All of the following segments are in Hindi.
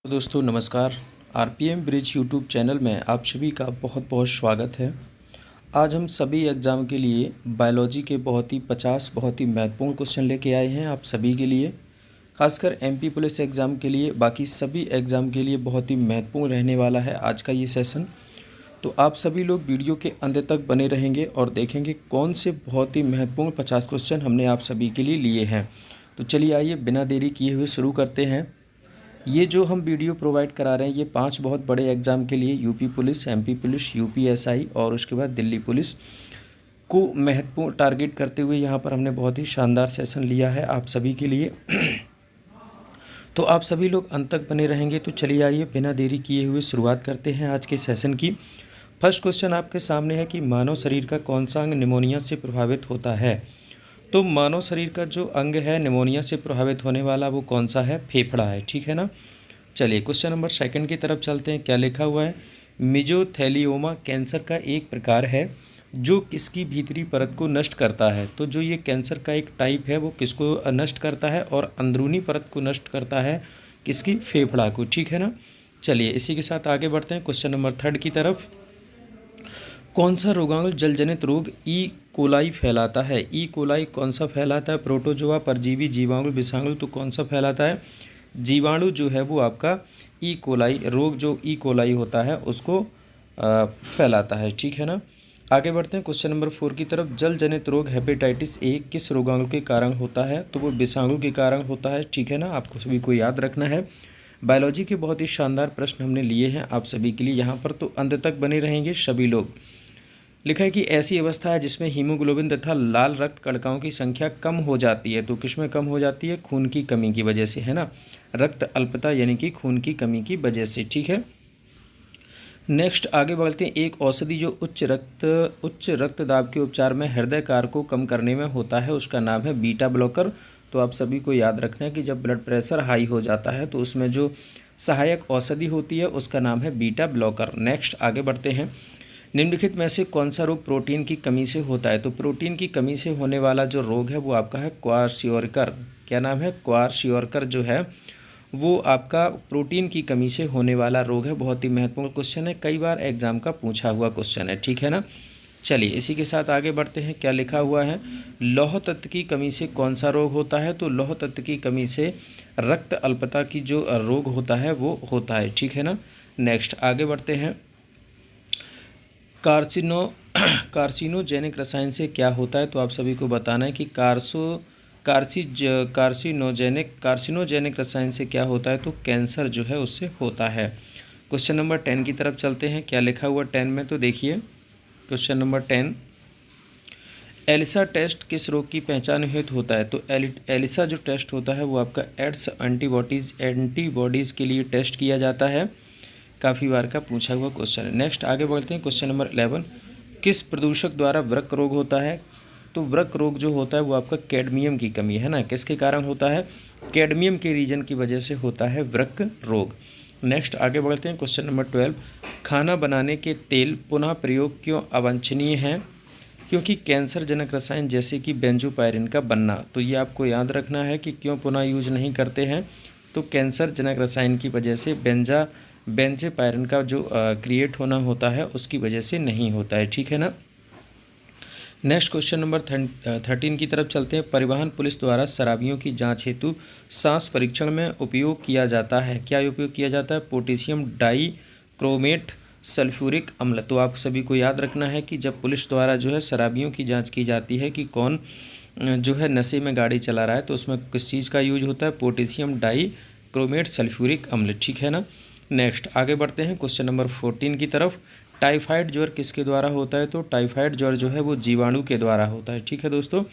तो दोस्तों नमस्कार। आरपीएम ब्रिज यूट्यूब चैनल में आप सभी का बहुत बहुत स्वागत है। आज हम सभी एग्ज़ाम के लिए बायोलॉजी के बहुत ही महत्वपूर्ण क्वेश्चन लेके आए हैं आप सभी के लिए। खासकर एमपी पुलिस एग्ज़ाम के लिए, बाकी सभी एग्ज़ाम के लिए बहुत ही महत्वपूर्ण रहने वाला है आज का ये सेशन। तो आप सभी लोग वीडियो के अंत तक बने रहेंगे और देखेंगे कौन से बहुत ही महत्वपूर्ण 50 क्वेश्चन हमने आप सभी के लिए लिए हैं। तो चलिए आइए बिना देरी किए हुए शुरू करते हैं। ये जो हम वीडियो प्रोवाइड करा रहे हैं ये 5 बहुत बड़े एग्ज़ाम के लिए UP police, MP police, UPSI और उसके बाद दिल्ली पुलिस को महत्वपूर्ण टारगेट करते हुए यहाँ पर हमने बहुत ही शानदार सेशन लिया है आप सभी के लिए। तो आप सभी लोग अंत तक बने रहेंगे। तो चलिए आइए बिना देरी किए हुए शुरुआत करते हैं आज के सेशन की। फर्स्ट क्वेश्चन आपके सामने है कि मानव शरीर का कौन सा अंग निमोनिया से प्रभावित होता है। तो मानव शरीर का जो अंग है निमोनिया से प्रभावित होने वाला वो कौन सा है, फेफड़ा है, ठीक है ना। चलिए क्वेश्चन नंबर सेकंड की तरफ चलते हैं। क्या लिखा हुआ है, मेजोथेलियोमा कैंसर का एक प्रकार है जो किसकी भीतरी परत को नष्ट करता है। तो जो ये कैंसर का एक टाइप है वो किसको नष्ट करता है और अंदरूनी परत को नष्ट करता है, किसकी, फेफड़ा को, ठीक है ना। चलिए इसी के साथ आगे बढ़ते हैं क्वेश्चन नंबर थर्ड की तरफ। कौन सा रोगाणु जलजनित रोग ई कोलाई फैलाता है। ई कोलाई कौन सा फैलाता है, प्रोटोजोआ, परजीवी, जीवाणु, विषाणु। तो कौन सा फैलाता है, जीवाणु जो है वो आपका ई कोलाई रोग, जो ई कोलाई होता है उसको फैलाता है, ठीक है ना। आगे बढ़ते हैं क्वेश्चन नंबर 4 की तरफ। जल जनित रोग हेपेटाइटिस ए किस रोगाणु के कारण होता है। तो वो विषाणु के कारण होता है, ठीक है ना। आपको सभी को याद रखना है। बायोलॉजी के बहुत ही शानदार प्रश्न हमने लिए हैं आप सभी के लिए यहाँ पर, तो अंत तक बने रहेंगे सभी लोग। लिखा है कि ऐसी अवस्था है जिसमें हीमोग्लोबिन तथा लाल रक्त कणिकाओं की संख्या कम हो जाती है। तो किसमें कम हो जाती है, खून की कमी की वजह से, है ना। रक्त अल्पता यानी कि खून की कमी की वजह से, ठीक है। नेक्स्ट आगे बढ़ते हैं। एक औषधि जो उच्च रक्तदाब के उपचार में हृदय कारक को कम करने में होता है उसका नाम है बीटा ब्लॉकर। तो आप सभी को याद रखना है कि जब ब्लड प्रेशर हाई हो जाता है तो उसमें जो सहायक औषधि होती है उसका नाम है बीटा ब्लॉकर। नेक्स्ट आगे बढ़ते हैं। निम्नलिखित में से कौन सा रोग प्रोटीन की कमी से होता है। तो प्रोटीन की कमी से होने वाला जो रोग है वो आपका है क्वारशियोरकर। क्या नाम है, क्वारशियोरकर जो है वो आपका प्रोटीन की कमी से होने वाला रोग है। बहुत ही महत्वपूर्ण क्वेश्चन है, कई बार एग्जाम का पूछा हुआ क्वेश्चन है, ठीक है ना। चलिए इसी के साथ आगे बढ़ते हैं। क्या लिखा हुआ है, लौह तत्व की कमी से कौन सा रोग होता है। तो लौह तत्व की कमी से रक्त अल्पता की जो रोग होता है वो होता है, ठीक है ना। नेक्स्ट आगे बढ़ते हैं। कार्सिनोजेनिक रसायन से क्या होता है। तो आप सभी को बताना है कि कार्सिनोजेनिक रसायन से क्या होता है। तो कैंसर जो है उससे होता है। क्वेश्चन नंबर 10 की तरफ चलते हैं। क्या लिखा हुआ 10 में, तो देखिए क्वेश्चन नंबर 10, एलिसा टेस्ट किस रोग की पहचान हेतु होता है। तो एलिसा जो टेस्ट होता है वो आपका एड्स एंटीबॉडीज़ के लिए टेस्ट किया जाता है। काफ़ी बार का पूछा हुआ क्वेश्चन है। नेक्स्ट आगे बढ़ते हैं। क्वेश्चन नंबर 11, किस प्रदूषक द्वारा वृक्क रोग होता है। तो वृक्क रोग जो होता है वो आपका कैडमियम की कमी है ना, किसके कारण होता है, कैडमियम के रीजन की वजह से होता है वृक्क रोग। नेक्स्ट आगे बढ़ते हैं। क्वेश्चन नंबर 12, खाना बनाने के तेल पुनः प्रयोग क्यों अवांछनीय है। क्योंकि कैंसर जनक रसायन जैसे कि बेंजोपायरिन का बनना। तो ये आपको याद रखना है कि क्यों पुनः यूज नहीं करते हैं। तो कैंसर जनक रसायन की वजह से बेंजोपायरिन का जो क्रिएट होना होता है उसकी वजह से नहीं होता है, ठीक है ना। नेक्स्ट क्वेश्चन नंबर 13 की तरफ चलते हैं। परिवहन पुलिस द्वारा शराबियों की जांच हेतु सांस परीक्षण में उपयोग किया जाता है। क्या उपयोग किया जाता है, पोटेशियम डाइक्रोमेट सल्फ्यूरिक अम्ल। तो आप सभी को याद रखना है कि जब पुलिस द्वारा जो है शराबियों की जांच की जाती है कि कौन जो है नशे में गाड़ी चला रहा है तो उसमें किस चीज़ का यूज होता है, पोटेशियम डाइक्रोमेट सल्फ्यूरिक अम्ल, ठीक है ना। नेक्स्ट आगे बढ़ते हैं क्वेश्चन नंबर 14 की तरफ। टाइफाइड ज्वर किसके द्वारा होता है। तो टाइफाइड ज्वर जो है वो जीवाणु के द्वारा होता है, ठीक है दोस्तों।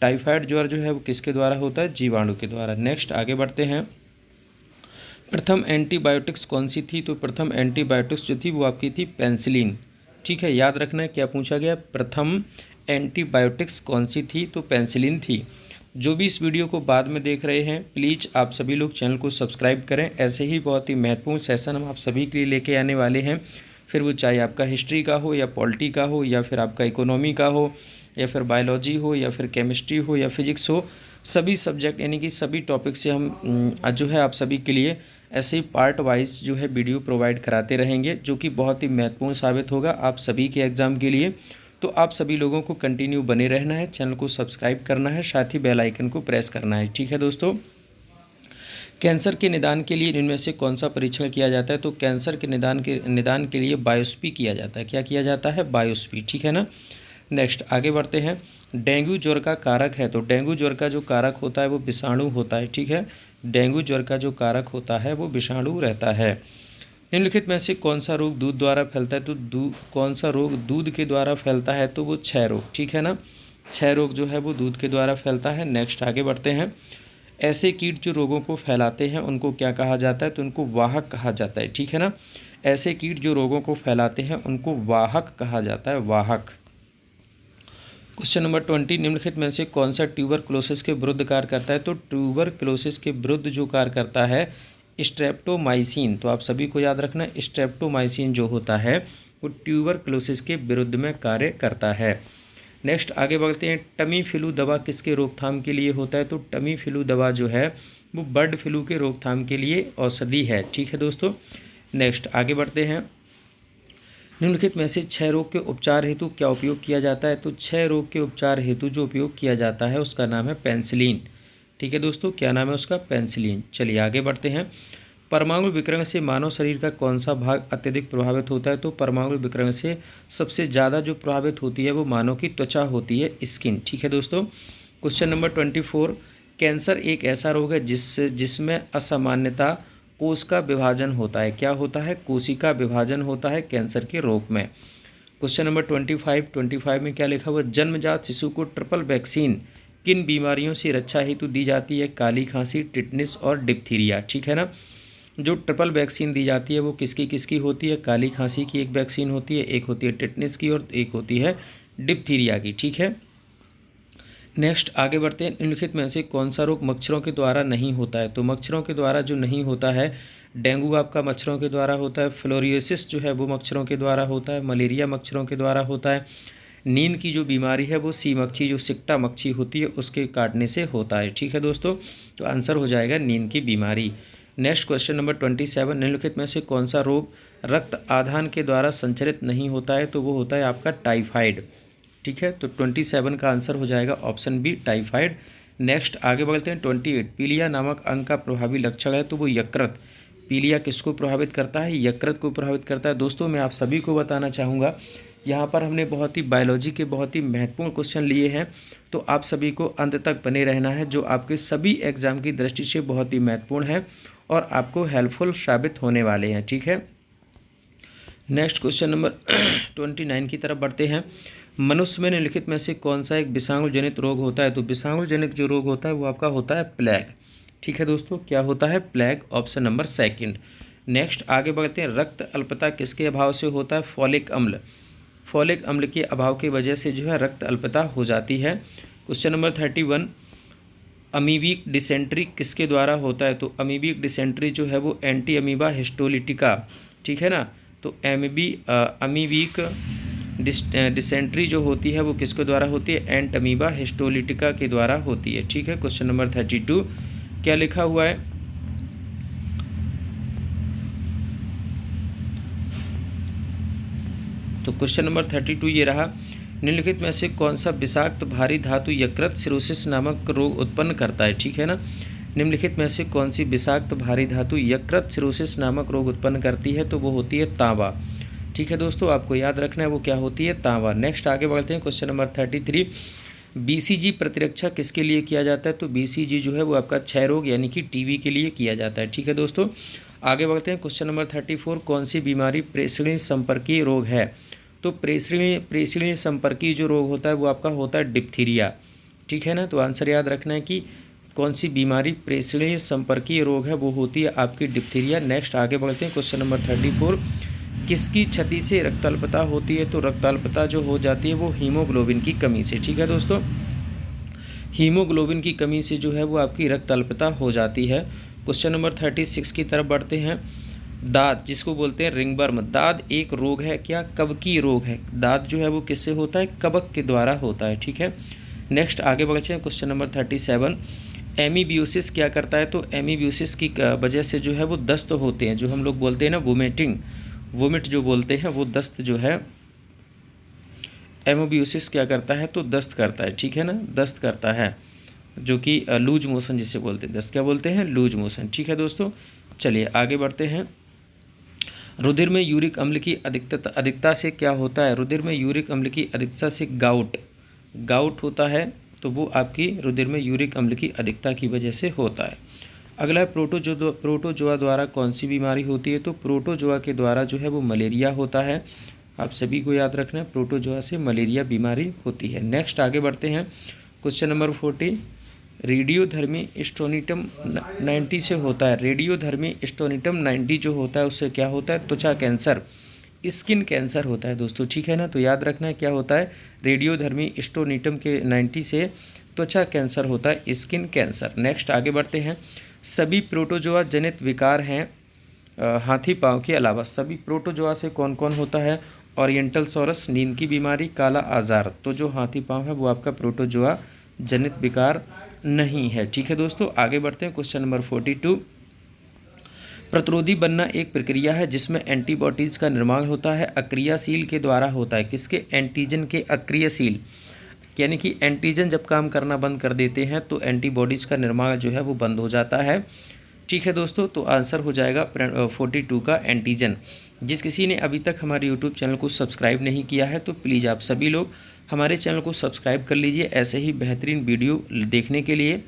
टाइफाइड ज्वर जो है वो किसके द्वारा होता है, जीवाणु के द्वारा। नेक्स्ट आगे बढ़ते हैं। प्रथम एंटीबायोटिक्स कौन सी थी। तो प्रथम एंटीबायोटिक्स जो थी वो आपकी थी पेंसिलिन, ठीक है। याद रखना है क्या पूछा गया, प्रथम एंटीबायोटिक्स कौन सी थी। तो पेंसिलिन थी। जो भी इस वीडियो को बाद में देख रहे हैं प्लीज़ आप सभी लोग चैनल को सब्सक्राइब करें। ऐसे ही बहुत ही महत्वपूर्ण सेशन हम आप सभी के लिए लेके आने वाले हैं। फिर वो चाहे आपका हिस्ट्री का हो या पॉलिटी का हो या फिर आपका इकोनॉमी का हो या फिर बायोलॉजी हो या फिर केमिस्ट्री हो या फिजिक्स हो, सभी सब्जेक्ट यानी कि सभी टॉपिक से हम जो है आप सभी के लिए ऐसे ही पार्ट वाइज जो है वीडियो प्रोवाइड कराते रहेंगे, जो कि बहुत ही महत्वपूर्ण साबित होगा आप सभी के एग्ज़ाम के लिए। तो आप सभी लोगों को कंटिन्यू बने रहना है, चैनल को सब्सक्राइब करना है, साथ ही बेल आइकन को प्रेस करना है। ठीक है दोस्तों, कैंसर के निदान के लिए इनमें से कौन सा परीक्षण किया जाता है? तो कैंसर के निदान के लिए बायोप्सी किया जाता है। क्या किया जाता है? बायोप्सी। ठीक है ना। नेक्स्ट आगे बढ़ते हैं। डेंगू ज्वर का कारक है, तो डेंगू ज्वर का जो कारक होता है वो विषाणु होता है। ठीक है, डेंगू ज्वर का जो कारक होता है वो विषाणु रहता है। निम्नलिखित में से कौन सा रोग दूध द्वारा फैलता है? तो कौन सा रोग दूध के द्वारा फैलता है? तो वो क्षय रोग। ठीक है ना, क्षय रोग जो है वो दूध के द्वारा फैलता है। नेक्स्ट आगे बढ़ते हैं। ऐसे कीट जो रोगों को फैलाते हैं उनको क्या कहा जाता है? तो उनको वाहक कहा जाता है। ठीक है ना, ऐसे कीट जो रोगों को फैलाते हैं उनको वाहक कहा जाता है, वाहक। क्वेश्चन नंबर 20, निम्नलिखित में से कौन सा ट्यूबरक्लोसिस के विरुद्ध कार्य करता है? तो ट्यूबरक्लोसिस के विरुद्ध जो कार्य करता है स्ट्रेप्टोमाइसिन। तो आप सभी को याद रखना, स्ट्रेप्टोमाइसिन जो होता है वो ट्यूबरक्लोसिस के विरुद्ध में कार्य करता है। नेक्स्ट आगे बढ़ते हैं। टमी फ्लू दवा किसके रोकथाम के लिए होता है? तो टमी फ्लू दवा जो है वो बर्ड फ्लू के रोकथाम के लिए औषधि है। ठीक है दोस्तों। नेक्स्ट आगे बढ़ते हैं। निम्नलिखित में से क्षय रोग के उपचार हेतु क्या उपयोग किया जाता है? तो क्षय रोग के उपचार हेतु जो उपयोग किया जाता है उसका नाम है पेंसिलिन। ठीक है दोस्तों, क्या नाम है उसका? पेंसिलिन। चलिए आगे बढ़ते हैं। परमाणु विकिरण से मानव शरीर का कौन सा भाग अत्यधिक प्रभावित होता है? तो परमाणु विकिरण से सबसे ज़्यादा जो प्रभावित होती है वो मानव की त्वचा होती है, स्किन। ठीक है दोस्तों। क्वेश्चन नंबर 24, कैंसर एक ऐसा रोग है जिसमें असामान्यता कोश का विभाजन होता है। क्या होता है? कोशिका विभाजन होता है कैंसर के रोग में। क्वेश्चन नंबर 25 में क्या लिखा हुआ? जन्मजात शिशु को ट्रिपल वैक्सीन किन बीमारियों से रक्षा हेतु दी जाती है? काली खांसी, टिटनिस और डिप्थीरिया। ठीक है ना, जो ट्रिपल वैक्सीन दी जाती है वो किसकी किसकी होती है? काली खांसी की एक वैक्सीन होती है, एक होती है टिटनिस की और एक होती है डिप्थीरिया की। ठीक है। नेक्स्ट आगे बढ़ते हैं। निम्नलिखित में से कौन सा रोग मच्छरों के द्वारा नहीं होता है? तो मच्छरों के द्वारा जो नहीं होता है, डेंगू आपका मच्छरों के द्वारा होता है, फ्लोरियोसिस जो है वो मच्छरों के द्वारा होता है, मलेरिया मच्छरों के द्वारा होता है, नींद की जो बीमारी है वो सी मक्खी जो सिक्टा मक्खी होती है उसके काटने से होता है। ठीक है दोस्तों, तो आंसर हो जाएगा नींद की बीमारी। नेक्स्ट क्वेश्चन नंबर 27, निम्नलिखित में से कौन सा रोग रक्त आधान के द्वारा संचरित नहीं होता है? तो वो होता है आपका टाइफाइड। ठीक है, तो 27 का आंसर हो जाएगा ऑप्शन बी, टाइफाइड। नेक्स्ट आगे बढ़ते हैं। 28, पीलिया नामक अंग का प्रभावी लक्षण है, तो वो यकृत। पीलिया किसको प्रभावित करता है? यकृत को प्रभावित करता है। दोस्तों मैं आप सभी को बताना चाहूँगा, यहाँ पर हमने बहुत ही बायोलॉजी के बहुत ही महत्वपूर्ण क्वेश्चन लिए हैं, तो आप सभी को अंत तक बने रहना है, जो आपके सभी एग्जाम की दृष्टि से बहुत ही महत्वपूर्ण है और आपको हेल्पफुल साबित होने वाले हैं। ठीक है। नेक्स्ट क्वेश्चन नंबर 29 की तरफ बढ़ते हैं। मनुष्य में निम्नलिखित में से कौन सा एक विषाणु जनित रोग होता है? तो विषाणु जनित जो रोग होता है वो आपका होता है प्लेग। ठीक है दोस्तों, क्या होता है? Plague, option number second. Next आगे बढ़ते हैं। रक्त अल्पता किसके अभाव से होता है? फॉलिक अम्ल। फॉलिक अम्ल के अभाव की वजह से जो है रक्त अल्पता हो जाती है। क्वेश्चन नंबर 31, अमीबिक डिसेंट्री किसके द्वारा होता है? तो अमीबिक डिसेंट्री जो है वो एंटी अमीबा हिस्टोलिटिका। ठीक है ना, तो अमीबिक डिसेंट्री जो होती है वो किसके द्वारा होती है? एंट अमीबा हिस्टोलिटिका के द्वारा होती है। ठीक है। क्वेश्चन नंबर 32, क्या लिखा हुआ है? तो क्वेश्चन नंबर 32 ये रहा। निम्नलिखित में से कौन सा विषाक्त भारी धातु यकृत सिरोसिस नामक रोग उत्पन्न करता है? ठीक है ना, निम्नलिखित में से कौन सी विषाक्त भारी धातु यकृत सिरोसिस नामक रोग उत्पन्न करती है? तो वो होती है तांबा। ठीक है दोस्तों, आपको याद रखना है वो क्या होती है? तांबा। नेक्स्ट आगे बढ़ते हैं। क्वेश्चन नंबर 33, बीसीजी प्रतिरक्षा किसके लिए किया जाता है? तो बीसीजी जो है वो आपका क्षय रोग यानी कि टीबी के लिए किया जाता है। ठीक है दोस्तों, आगे बढ़ते हैं। क्वेश्चन नंबर 34, कौन सी बीमारी प्रेषणीय संपर्कीय रोग है? तो प्रेषणीय संपर्कीय जो रोग होता है वो आपका होता है डिप्थीरिया। ठीक है ना, तो आंसर याद रखना है कि कौन सी बीमारी प्रेषणीय संपर्कीय रोग है, वो होती है आपकी डिप्थीरिया। नेक्स्ट आगे बढ़ते हैं। क्वेश्चन नंबर 34, किसकी क्षति से रक्त अल्पता होती है? तो रक्त अल्पता जो हो जाती है वो हीमोग्लोबिन की कमी से। ठीक है दोस्तों, हीमोग्लोबिन की कमी से जो है वो आपकी रक्त अल्पता हो जाती है। क्वेश्चन नंबर 36 की तरफ बढ़ते हैं। दाद जिसको बोलते हैं रिंगवर्म, दाद एक रोग है क्या? कवकीय रोग है। दाद जो है वो किससे होता है? कवक के द्वारा होता है। ठीक है। नेक्स्ट आगे बढ़ते हैं। क्वेश्चन नंबर 37, एमीबियोसिस क्या करता है, तो एमीबियोसिस की वजह से जो है वो दस्त होते हैं, जो हम लोग बोलते हैं ना वोमिटिंग, वोमिट जो बोलते हैं, वो दस्त जो है एमोबियोसिस क्या करता है, तो दस्त करता है, ठीक है ना, दस्त करता है, जो कि लूज मोशन जिसे बोलते हैं, दस्त क्या बोलते हैं, लूज मोशन। ठीक है दोस्तों, चलिए आगे बढ़ते हैं। रुधिर में यूरिक अम्ल की अधिकता से क्या होता है, रुधिर में यूरिक अम्ल की अधिकता से गाउट होता है, तो वो आपकी रुधिर में यूरिक अम्ल की अधिकता की वजह से होता है। अगला है प्रोटोजोआ द्वारा कौन सी बीमारी होती है, तो प्रोटोजोआ के द्वारा जो है वो मलेरिया होता है। आप सभी को याद रखना है, प्रोटोजोआ से मलेरिया बीमारी होती है। नेक्स्ट आगे बढ़ते हैं, क्वेश्चन नंबर 40, रेडियोधर्मी स्टोनिटम 90 से होता है, रेडियोधर्मी स्टोनिटम 90 जो होता है उससे क्या होता है, त्वचा कैंसर, स्किन कैंसर होता है दोस्तों, ठीक है ना। तो याद रखना है क्या होता है, रेडियोधर्मी स्टोनिटम के 90 से त्वचा कैंसर होता है, स्किन कैंसर। नेक्स्ट आगे बढ़ते हैं, सभी प्रोटोजोआ जनित विकार हैं हाथी पाँव के अलावा, सभी प्रोटोजोआ से कौन कौन होता है, ओरिएंटल सॉरस, नींद की बीमारी, काला आजार, तो जो हाथी पाँव है वो आपका प्रोटोजोआ जनित विकार नहीं है। ठीक है दोस्तों, आगे बढ़ते हैं, क्वेश्चन नंबर 42, प्रतिरोधी बनना एक प्रक्रिया है जिसमें एंटीबॉडीज़ का निर्माण होता है, अक्रियाशील के द्वारा होता है, किसके, एंटीजन के, अक्रियाशील, यानी कि एंटीजन जब काम करना बंद कर देते हैं तो एंटीबॉडीज़ का निर्माण जो है वो बंद हो जाता है। ठीक है दोस्तों, तो आंसर हो जाएगा 42 का एंटीजन। जिस किसी ने अभी तक हमारे यूट्यूब चैनल को सब्सक्राइब नहीं किया है तो प्लीज़ आप सभी लोग हमारे चैनल को सब्सक्राइब कर लीजिए, ऐसे ही बेहतरीन वीडियो देखने के लिए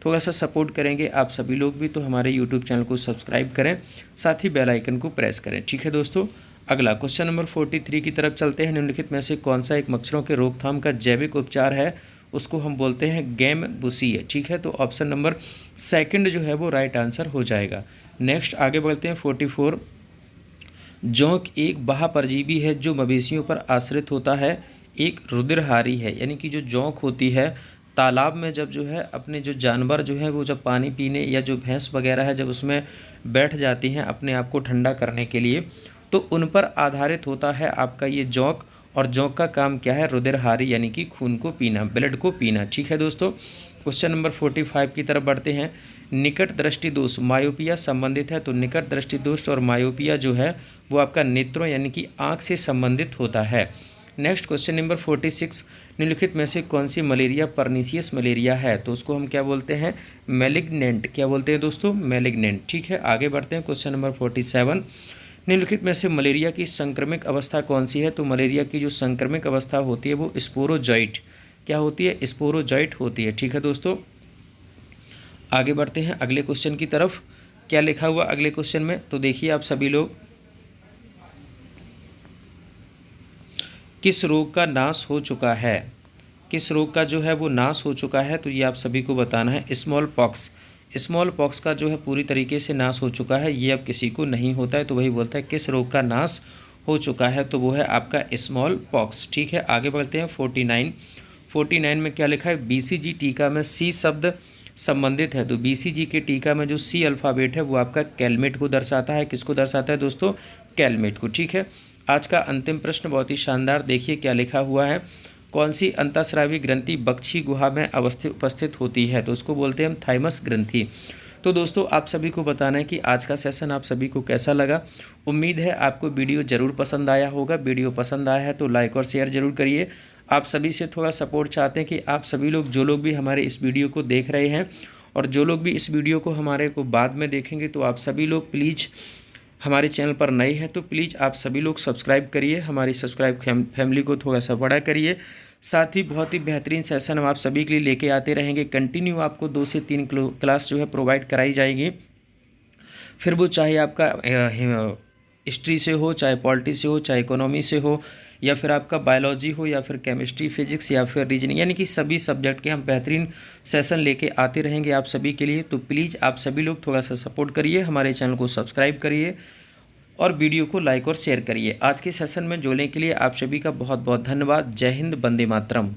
थोड़ा सा सपोर्ट करेंगे आप सभी लोग भी, तो हमारे यूट्यूब चैनल को सब्सक्राइब करें, साथ ही बेल आइकन को प्रेस करें। ठीक है दोस्तों, अगला क्वेश्चन नंबर 43 की तरफ चलते हैं। निम्नलिखित में से कौन सा एक मच्छरों के रोकथाम का जैविक उपचार है, उसको हम बोलते हैं गैमबुसिया। ठीक है, तो ऑप्शन नंबर सेकंड जो है वो राइट आंसर हो जाएगा। नेक्स्ट आगे बढ़ते हैं, 44, जोंक एक बाह्य परजीवी है जो मवेशियों पर आश्रित होता है, एक रुधिरहारी है, यानी कि जो जोंक होती है तालाब में जब जो है अपने जो जानवर जो है वो जब पानी पीने या जो भैंस वगैरह है जब उसमें बैठ जाती हैं अपने आप को ठंडा करने के लिए, तो उन पर आधारित होता है आपका ये जोंक, और जोंक का काम क्या है, रुधिरहारी यानी कि खून को पीना, ब्लड को पीना। ठीक है दोस्तों, क्वेश्चन नंबर 45 की तरफ बढ़ते हैं। निकट दृष्टि दोष मायोपिया संबंधित है, तो निकट दृष्टि दोष और मायोपिया जो है वो आपका नेत्रों यानी कि आँख से संबंधित होता है। नेक्स्ट क्वेश्चन नंबर 46, निम्नलिखित में से कौन सी मलेरिया परनीसियस मलेरिया है, तो उसको हम क्या बोलते हैं, मैलिग्नेंट, क्या बोलते हैं दोस्तों, मैलिग्नेंट। ठीक है, आगे बढ़ते हैं, क्वेश्चन नंबर 47, निम्नलिखित में से मलेरिया की संक्रमिक अवस्था कौन सी है, तो मलेरिया की जो संक्रमिक अवस्था होती है वो स्पोरोजॉइट, क्या होती है, स्पोरोजॉइट होती है। ठीक है दोस्तों, आगे बढ़ते हैं अगले क्वेश्चन की तरफ। क्या लिखा हुआ अगले क्वेश्चन में, तो देखिए आप सभी लोग, किस रोग का नाश हो चुका है, किस रोग का जो है वो नाश हो चुका है, तो ये आप सभी को बताना है। स्मॉल पॉक्स, स्मॉल पॉक्स का जो है पूरी तरीके से नाश हो चुका है, ये अब किसी को नहीं होता है, तो वही बोलता है किस रोग का नाश हो चुका है, तो वो है आपका स्मॉल पॉक्स। ठीक है, आगे बढ़ते हैं 49 में क्या लिखा है, बीसीजी टीका में सी शब्द संबंधित है, तो बीसीजी के टीका में जो सी अल्फ़ाबेट है वो आपका कैलमेट को दर्शाता है, किसको दर्शाता है दोस्तों, कैलमेट को। ठीक है, आज का अंतिम प्रश्न बहुत ही शानदार, देखिए क्या लिखा हुआ है, कौन सी अंतःस्रावी ग्रंथि बक्षी गुहा में उपस्थित होती है, तो उसको बोलते हैं हम थाइमस ग्रंथि। तो दोस्तों आप सभी को बताना है कि आज का सेशन आप सभी को कैसा लगा। उम्मीद है आपको वीडियो ज़रूर पसंद आया होगा। वीडियो पसंद आया है तो लाइक और शेयर ज़रूर करिए। आप सभी से थोड़ा सपोर्ट चाहते हैं कि आप सभी लोग, जो लोग भी हमारे इस वीडियो को देख रहे हैं और जो लोग भी इस वीडियो को हमारे को बाद में देखेंगे, तो आप सभी लोग प्लीज़ हमारे चैनल पर नए हैं तो प्लीज़ आप सभी लोग सब्सक्राइब करिए, हमारी सब्सक्राइब फैमिली को थोड़ा सा बड़ा करिए। साथ ही बहुत ही बेहतरीन सेशन हम आप सभी के लिए लेके आते रहेंगे। कंटिन्यू आपको 2 से 3 क्लास जो है प्रोवाइड कराई जाएगी, फिर वो चाहे आपका हिस्ट्री से हो, चाहे पॉलिटी से हो, चाहे इकोनॉमी से हो, या फिर आपका बायोलॉजी हो, या फिर केमिस्ट्री, फिजिक्स, या फिर रीजनिंग, यानी कि सभी सब्जेक्ट के हम बेहतरीन सेशन लेके आते रहेंगे आप सभी के लिए। तो प्लीज़ आप सभी लोग थोड़ा सा सपोर्ट करिए, हमारे चैनल को सब्सक्राइब करिए और वीडियो को लाइक और शेयर करिए। आज के सेशन में जुड़ने के लिए आप सभी का बहुत बहुत धन्यवाद। जय हिंद, वंदे मातरम।